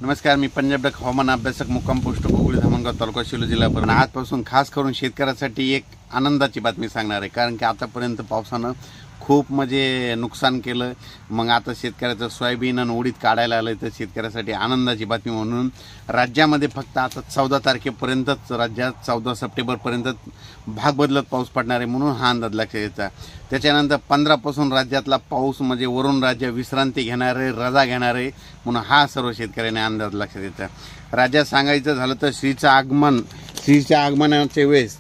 नमस्कार, मी पंजाब डक हवामान अभ्यासक मुक्काम पोस्ट गोगुळी धामणगाव तालुका शिलो जिल्हा परभणी। आजपासून खास करून शेतकऱ्यासाठी एक आनंदाची बातमी सांगणार आहे, कारण की आतापर्यंत पावसानं खूप म्हणजे नुकसान केलं। मग आता शेतकऱ्याचं सोयाबीन आणि उडीद काढायला आलं, तर शेतकऱ्यासाठी आनंदाची बातमी म्हणून राज्यामध्ये फक्त आता 14 तारखेपर्यंतच, राज्यात 14 सप्टेंबरपर्यंत भाग बदलत पाऊस पडणार आहे म्हणून हा अंदाज लक्षात घ्यायचा। त्याच्यानंतर 15 पासून राज्यातला पाऊस म्हणजे वरून राज्य विश्रांती घेणार आहे, रजा घेणार आहे म्हणून हा सर्व शेतकऱ्यांनी अंदाज लक्षात घ्यायचा। राज्यात सांगायचं झालं तर श्रीच्या आगमनाच्या वेळेस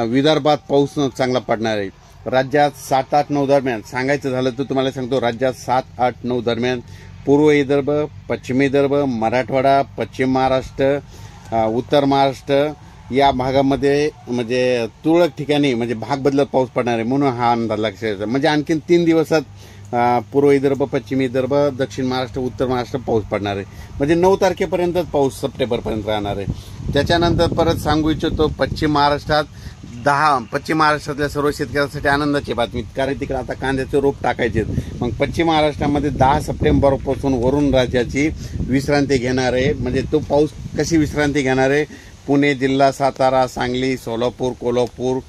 विदर्भात पाऊस चांगला पडणार आहे। राज्यात 7, 8, 9 दरम्यान सांगायचं झालं तर तुम्हाला सांगतो, राज्यात 7, 8, 9 दरम्यान पूर्व विदर्भ, पश्चिम विदर्भ, मराठवाडा, पश्चिम महाराष्ट्र, उत्तर महाराष्ट्र या भागामध्ये म्हणजे तुरळक ठिकाणी म्हणजे भाग बदलत पाऊस पडणार आहे म्हणून हा अंदाज लक्षात घ्यायचा। म्हणजे आणखीन 3 दिवसात पूर्व विदर्भ, पश्चिम विदर्भ, दक्षिण महाराष्ट्र, उत्तर महाराष्ट्र पाऊस पडणार आहे। म्हणजे 9 तारखेपर्यंतच पाऊस सप्टेंबरपर्यंत राहणार आहे। त्याच्यानंतर परत सांगू इच्छितो, पश्चिम महाराष्ट्रातल्या सर्व शेतकऱ्यांसाठी आनंदाची बातमी, कारण तिकडे आता कांद्याचे रोप टाकायचे। मग पश्चिम महाराष्ट्रामध्ये 10 सप्टेंबरपासून वरून राज्याची विश्रांती घेणार आहे। म्हणजे तो पाऊस कशी विश्रांती घेणार आहे? पुणे जिल्हा, सातारा, सांगली, सोलापूर, कोल्हापूर,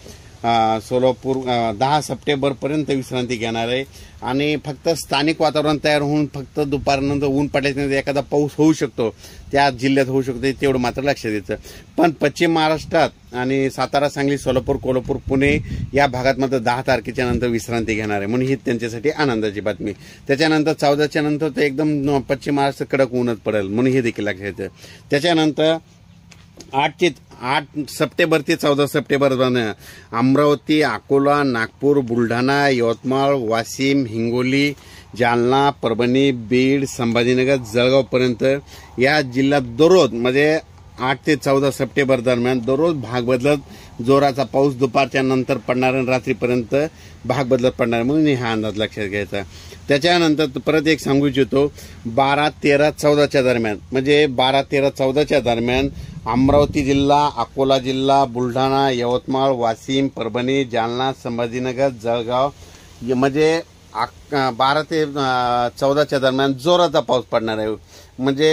10 सप्टेंबरपर्यंत विश्रांती घेणार आहे। आणि फक्त स्थानिक वातावरण तयार होऊन फक्त दुपारनंतर ऊन पडल्यानंतर एखादा पाऊस होऊ शकतो, त्या जिल्ह्यात होऊ शकतो, तेवढं मात्र लक्षात द्यायचं। पण पश्चिम महाराष्ट्रात आणि सातारा, सांगली, सोलापूर, कोल्हापूर, पुणे या भागात मात्र 10 तारखेच्या नंतर विश्रांती घेणार आहे म्हणून ही त्यांच्यासाठी आनंदाची बातमी। त्याच्यानंतर 14च्या नंतर तर एकदम पश्चिम महाराष्ट्र कडक ऊनच पडेल म्हणून हे देखील लक्षात द्यायचं। त्याच्यानंतर 8 सप्टेंबर ते 14 सप्टेंबर अमरावती, अकोला, नागपूर, बुलढाणा, यवतमाळ, वाशिम, हिंगोली, जालना, परभणी, बीड, संभाजीनगर, जळगावपर्यंत या जिल्ह्यात दररोज म्हणजे 8 ते 14 सप्टेंबर दरम्यान दररोज भाग बदलत जोराचा पाऊस दुपारच्या नंतर पडणार आणि रात्रीपर्यंत भाग बदलत पडणार म्हणून हा अंदाज लक्षात घ्यायचा। त्याच्यानंतर परत एक सांगू इच्छितो, 12, 13, 14च्या दरम्यान म्हणजे 12, 13, 14च्या दरम्यान अमरावती जिल्हा, अकोला जिल्हा, बुलढाणा, यवतमाळ, वाशिम, परभणी, जालना, संभाजीनगर, जळगाव म्हणजे 12 ते 14च्या दरम्यान जोराचा पाऊस पडणार आहे। म्हणजे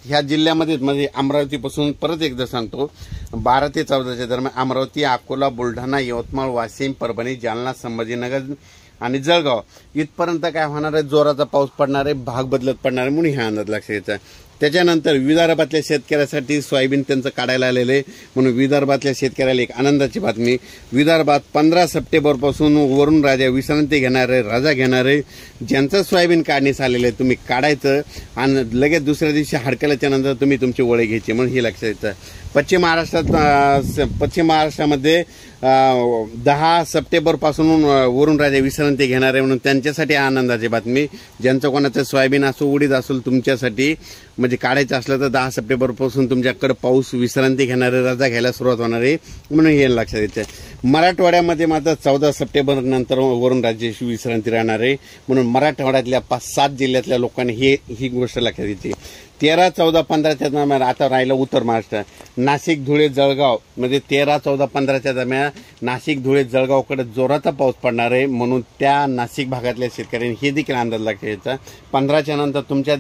ह्या जिल्ह्यामध्ये म्हणजे अमरावतीपासून परत एकदा सांगतो, 12 ते 14च्या दरम्यान अमरावती, अकोला, बुलढाणा, यवतमाळ, वाशिम, परभणी, जालना, संभाजीनगर आणि जळगाव इथपर्यंत काय होणार आहे, जोराचा पाऊस पडणार आहे, भाग बदलत पडणार आहे म्हणून हा अंदाज लक्षात घ्यायचा। त्याच्यानंतर विदर्भातल्या शेतकऱ्यासाठी सोयाबीन त्यांचं काढायला आलेलं आहे म्हणून विदर्भातल्या शेतकऱ्याला एक आनंदाची बातमी। विदर्भात 15 सप्टेंबरपासून वरून राजा विश्रांती घेणार आहे, रजा घेणार आहे। ज्यांचं सोयाबीन काढण्यास आलेलं आहे तुम्ही काढायचं आणि लगेच दुसऱ्या दिवशी हडकल्याच्या नंतर तुम्ही तुमची वळे घ्यायची म्हणून हे लक्षात घ्यायचं। पश्चिम महाराष्ट्रामध्ये 10 सप्टेंबरपासून वरून राजा विश्रांती घेणार आहे म्हणून त्यांच्यासाठी आनंदाची बातमी। ज्यांचं कोणाचं सोयाबीन असो, उडीद असेल, तुमच्यासाठी म्हणजे काढायचं असलं तर 10 सप्टेंबरपासून तुमच्याकडे पाऊस विश्रांती घेणार आहे, रजा घ्यायला सुरुवात होणार आहे म्हणून हे लक्षात द्यायचं। मराठवाड्यामध्ये मात्र 14 सप्टेंबर नंतर वरून राज्याची विश्रांती राहणार आहे म्हणून मराठवाड्यातल्या 5-7 जिल्ह्यातल्या लोकांनी ही गोष्ट लक्षात घ्यायची। 13, 14, 15च्या दरम्यान आता राहिलं उत्तर महाराष्ट्र, नाशिक, धुळे, जळगाव म्हणजे 13, 14, 15च्या दरम्यान नाशिक, धुळे, जळगावकडे जोराचा पाऊस पडणार आहे म्हणून त्या नाशिक भागातल्या शेतकऱ्यांनी हे देखील अंदाज लक्षात घ्यायचा। 15च्या नंतर तुमच्या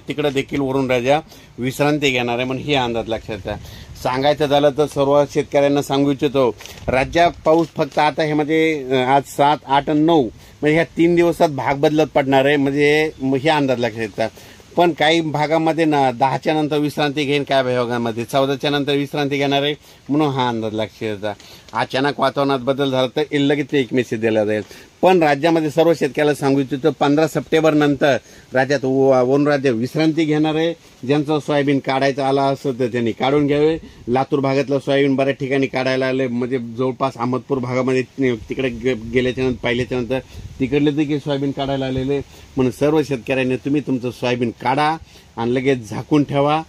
तिकडे देखील वरून राजा विश्रांती घेणार आहे म्हणून हे अंदाज लक्षात घ्या। सांगायचं झालं तर सर्व शेतकऱ्यांना सांगू इच्छितो, राज्यात पाऊस फक्त आता हे म्हणजे आज 7, 8 आणि 9 म्हणजे ह्या 3 दिवसात भाग बदलत पडणार आहे म्हणजे हे अंदाज लक्षात घ्यायचा। पण काही भागामध्ये 10च्या नंतर विश्रांती घेईन, काही भागामध्ये 14च्या नंतर विश्रांती घेणार आहे म्हणून हा अंदाज लक्षात घ्यायचा। अचानक वातावरणात बदल झाला तर लगेच एक मेसेज दिला जाईल। पण राज्यामध्ये सर्व शेतकऱ्याला सांगू इच्छितो, 15 सप्टेंबर नंतर राज्यात वरून राज्य विश्रांती घेणार आहे। ज्यांचं सोयाबीन काढायचं आला असं तर त्यांनी काढून घ्यावे। लातूर भागातलं सोयाबीन बऱ्याच ठिकाणी काढायला आले, म्हणजे जवळपास अहमदपूर भागामध्ये तिकडे गेल्याच्या नंतर पाहिल्याच्या नंतर तिकडले देखील सोयाबीन काढायला आलेले म्हणून सर्व शेतकऱ्यांनी तुम्ही तुमचं सोयाबीन काढा आणि लगेच झाकून ठेवा।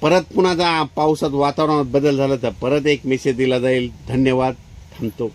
परत पुन्हा पावसात वातावरणात बदल झाला तर परत एक मेसेज दिला जाईल। धन्यवाद, थांबतो।